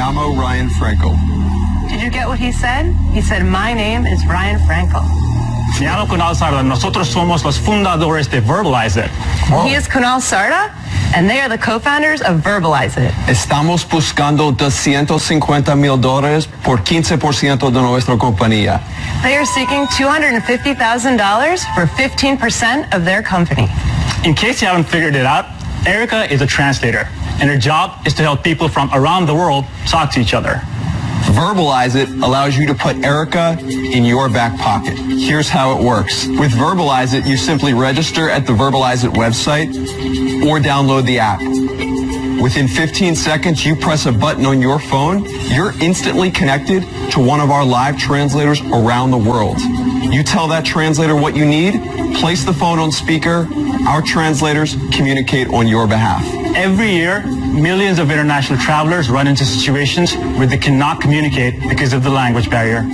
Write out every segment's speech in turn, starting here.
llamo Ryan Franco. Did you get what he said? He said, my name is Ryan Franco. Me llamo Kunal Sarda. Nosotros somos los fundadores de Verbalize It. He is Kunal Sarda, and they are the co-founders of Verbalize It. Estamos buscando $250,000 por 15% de nuestra compañía. They are seeking $250,000 for 15% of their company. In case you haven't figured it out, Erica is a translator, and her job is to help people from around the world talk to each other. Verbalize It allows you to put Erica in your back pocket. Here's how it works. With Verbalize It, you simply register at the Verbalize It website or download the app. Within 15 seconds, you press a button on your phone, you're instantly connected to one of our live translators around the world. You tell that translator what you need, place the phone on speaker, our translators communicate on your behalf. Every year, millions of international travelers run into situations where they cannot communicate because of the language barrier.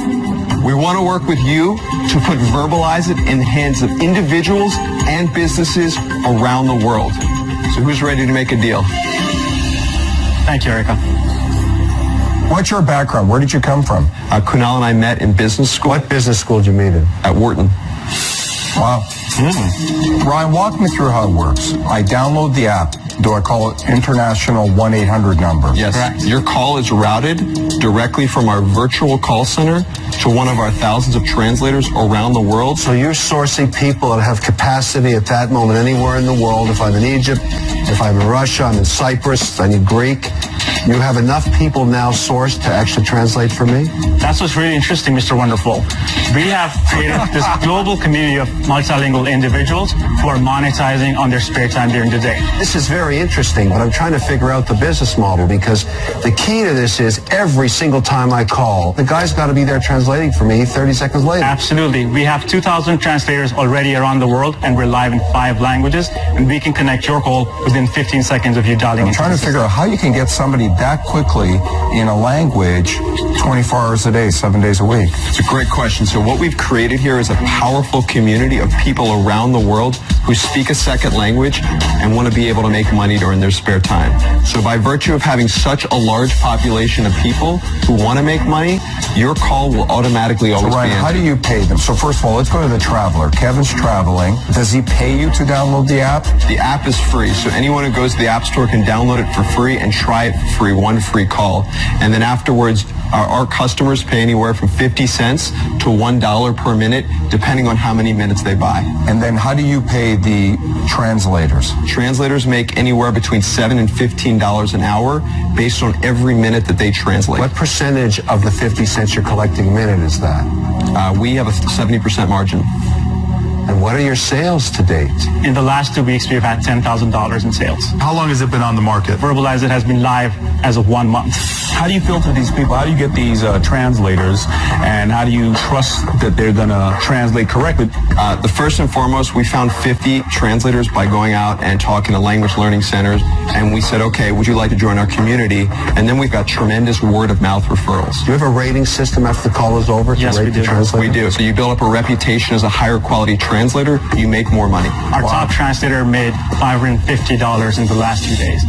We want to work with you to put Verbalize It in the hands of individuals and businesses around the world. So who's ready to make a deal? Thank you, Erica. What's your background? Where did you come from? Kunal and I met in business school. What business school did you meet in? At Wharton. Wow. Ryan, walk me through how it works. I download the app. Do I call it international 1-800 number? Yes. Correct. Your call is routed directly from our virtual call center to one of our thousands of translators around the world. So you're sourcing people that have capacity at that moment anywhere in the world. If I'm in Egypt, if I'm in Russia, I'm in Cyprus, I need Greek. You have enough people now sourced to actually translate for me? That's what's really interesting, Mr. Wonderful. We have created this global community of multilingual individuals who are monetizing on their spare time during the day. This is very interesting, but I'm trying to figure out the business model because the key to this is every single time I call, the guy's got to be there translating for me 30 seconds later. Absolutely. We have 2,000 translators already around the world, and we're live in 5 languages, and we can connect your call within 15 seconds of you dialing. I'm trying to figure out how you can get somebody that quickly in a language 24 hours a day, 7 days a week. It's a great question. So what we've created here is a powerful community of people around the world who speak a second language and want to be able to make money during their spare time. So by virtue of having such a large population of people who want to make money, your call will automatically always be answered. How do you pay them? So first of all, let's go to the traveler. Kevin's traveling. Does he pay you to download the app? The app is free. So anyone who goes to the App Store can download it for free and try it for free, one free call. And then afterwards, our customers pay anywhere from 50 cents to $1 per minute, depending on how many minutes they buy. And then how do you pay the translators? Translators make anywhere between $7 and $15 an hour based on every minute that they translate. What percentage of the 50 cents you're collecting a minute is that? We have a 70% margin. And what are your sales to date? In the last 2 weeks, we've had $10,000 in sales. How long has it been on the market? Verbalize It has been live as of 1 month. How do you filter these people? How do you get these translators? And how do you trust that they're going to translate correctly? The first and foremost, we found 50 translators by going out and talking to language learning centers. And we said, okay, would you like to join our community? And then we've got tremendous word-of-mouth referrals. Do you have a rating system after the call is over? Yes, we do. We do. So you build up a reputation as a higher quality translator, you make more money. Our top translator made $550 in the last 2 days.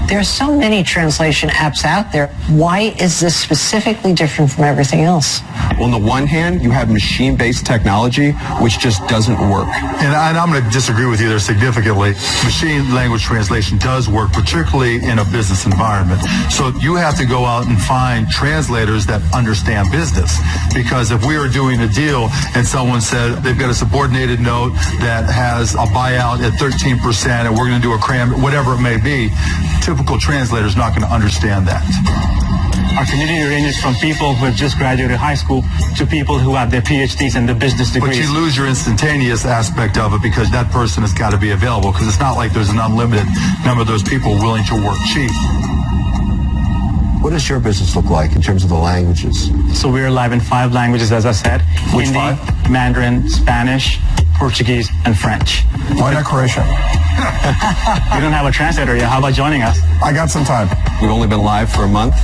There are so many translation apps out there. Why is this specifically different from everything else? On the one hand, you have machine-based technology, which just doesn't work. And I'm going to disagree with you there significantly. Machine language translation does work, particularly in a business environment. So you have to go out and find translators that understand business. Because if we were doing a deal and someone said they've got a subordinated note that has a buyout at 13% and we're going to do a cram, whatever it may be, typical translator is not going to understand that. Our community ranges from people who have just graduated high school to people who have their PhDs and their business degrees. But you lose your instantaneous aspect of it because that person has got to be available, because it's not like there's an unlimited number of those people willing to work cheap. What does your business look like in terms of the languages? So we're live in 5 languages, as I said. Which Hindi, 5? Mandarin, Spanish, Portuguese, and French. Why not Croatian? We don't have a translator yet. How about joining us? I got some time. We've only been live for a month,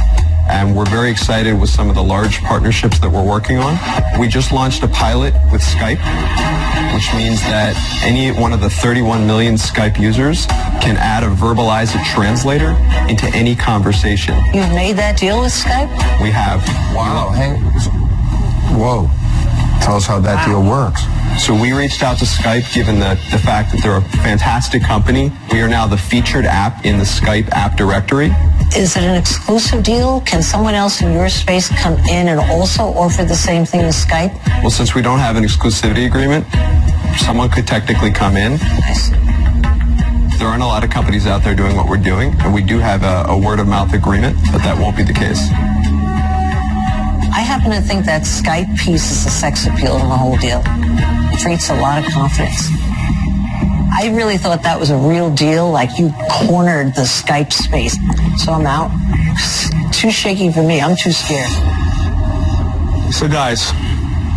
and we're very excited with some of the large partnerships that we're working on. We just launched a pilot with Skype, which means that any one of the 31 million Skype users can add a Verbalize It translator into any conversation. You've made that deal with Skype? We have. Wow. Whoa. Tell us how that deal works. So we reached out to Skype given the fact that they're a fantastic company. We are now the featured app in the Skype app directory. Is it an exclusive deal? Can someone else in your space come in and also offer the same thing as Skype? Well, since we don't have an exclusivity agreement, someone could technically come in. I see. There aren't a lot of companies out there doing what we're doing, and we do have a word-of-mouth agreement, but that won't be the case. I happen to think that Skype piece is the sex appeal in the whole deal. It creates a lot of confidence. I really thought that was a real deal, like you cornered the Skype space. So I'm out. Too shaky for me. I'm too scared. So guys,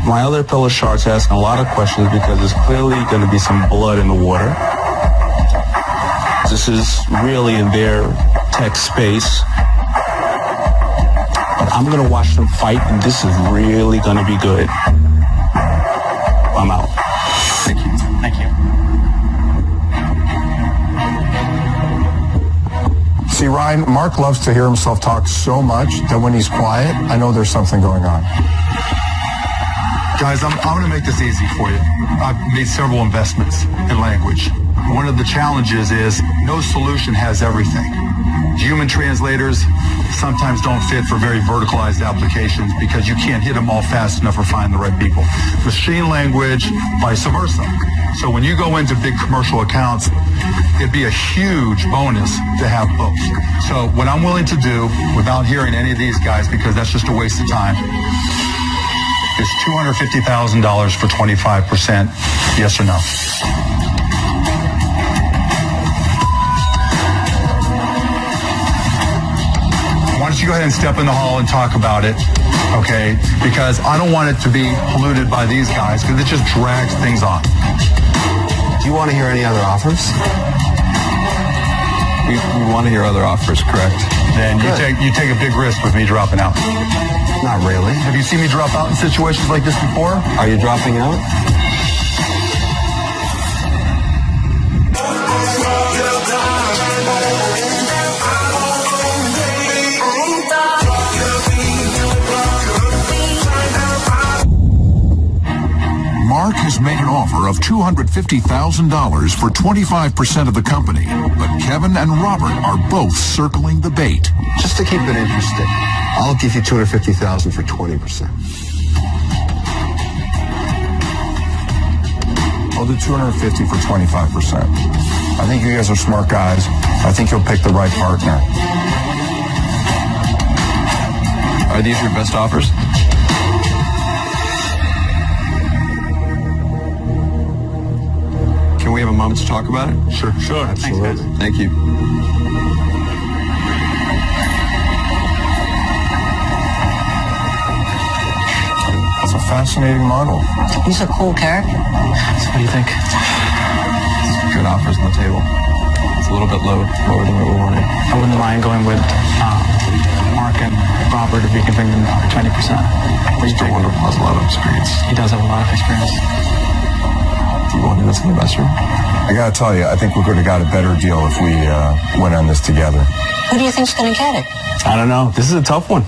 my other fellow sharks are asking a lot of questions because there's clearly going to be some blood in the water. This is really in their tech space. I'm going to watch them fight, and this is really going to be good. I'm out. Thank you. Thank you. See, Ryan, Mark loves to hear himself talk so much that when he's quiet, I know there's something going on. Guys, I'm going to make this easy for you. I've made several investments in language. One of the challenges is no solution has everything. Human translators sometimes don't fit for very verticalized applications because you can't hit them all fast enough or find the right people. Machine language, vice versa. So when you go into big commercial accounts, it'd be a huge bonus to have both. So what I'm willing to do, without hearing any of these guys, because that's just a waste of time, is $250,000 for 25%, yes or no? Why don't you go ahead and step in the hall and talk about it, okay? Because I don't want it to be polluted by these guys, because it just drags things on. Do you want to hear any other offers? We want to hear other offers, correct? Then you take a big risk with me dropping out. Not really. Have you seen me drop out in situations like this before? Are you dropping out? Mark has made an offer of $250,000 for 25% of the company, but Kevin and Robert are both circling the bait. Just to keep it interesting, I'll give you $250,000 for 20%. I'll do $250 for 25%. I think you guys are smart guys. I think you'll pick the right partner. Are these your best offers? Can we have a moment to talk about it? Sure. Absolutely. Thank you. That's a fascinating model. He's a cool character. So what do you think? Good offers on the table. It's a little bit lower than what we wanted. I wouldn't mind going with Mark and Robert if we can bring them for 20%. Mr. Wonderful has a lot of experience. He does have a lot of experience. Do you want him as an investor? I gotta tell you, I think we could have got a better deal if we went on this together. Who do you think's going to get it? I don't know. This is a tough one.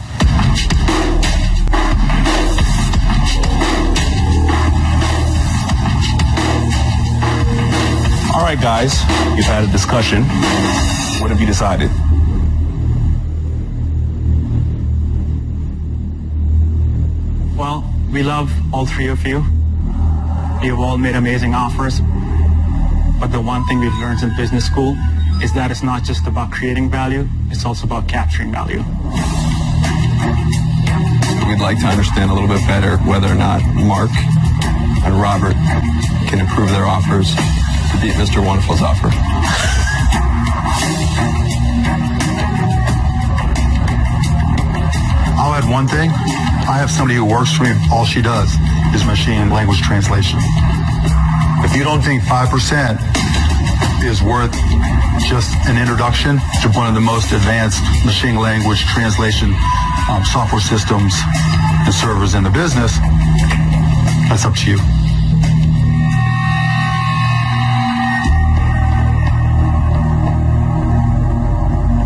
All right, guys. You've had a discussion. What have you decided? Well, we love all three of you. You've all made amazing offers. But the one thing we've learned in business school is that it's not just about creating value, it's also about capturing value. We'd like to understand a little bit better whether or not Mark and Robert can improve their offers to beat Mr. Wonderful's offer. I'll add one thing. I have somebody who works for me. All she does is machine language translation. If you don't think 5% is worth just an introduction to one of the most advanced machine language translation software systems and servers in the business, that's up to you.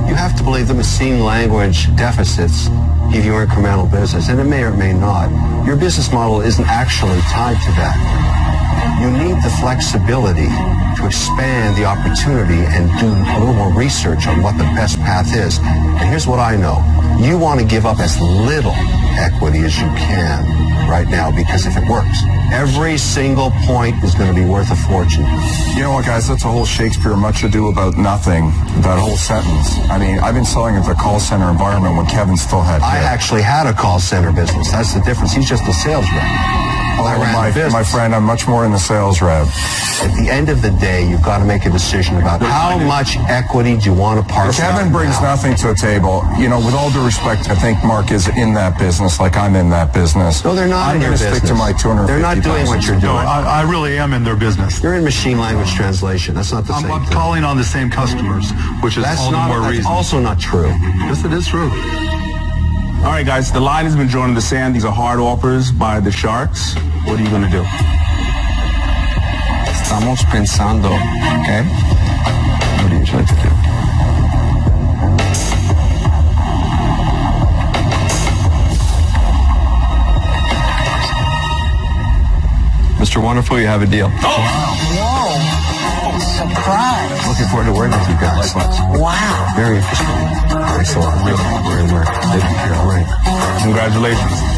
You have to believe the machine language deficits give you incremental business, and it may or may not. Your business model isn't actually tied to that. You need the flexibility to expand the opportunity and do a little more research on what the best path is. And here's what I know. You want to give up as little equity as you can right now, because if it works, every single point is going to be worth a fortune. You know what, guys, that's a whole Shakespeare much ado about nothing, that whole sentence. I mean, I've been selling at the call center environment when Kevin still had I actually had a call center business. That's the difference. He's just a sales rep. My friend, I'm much more in the sales rev. At the end of the day, you've got to make a decision about how much equity do you want to parse out. Kevin brings nothing to the table. You know, with all due respect, I think Mark is in that business like I'm in that business. No, they're not in your business. I'm going to stick to my 250. They're not doing what you're doing. No, I really am in their business. You're in machine language translation. That's not the same I'm thing. calling on the same customers, which is all the more reason. That's also not true. Yes, it is true. All right, guys, the line has been drawn in the sand. These are hard offers by the Sharks. What are you going to do? Estamos pensando, okay? What do you try to do? Mr. Wonderful, you have a deal. Whoa. Surprise. Looking forward to working with you guys. Wow. Very interesting. Thanks a lot. Really, very much. Right. Congratulations.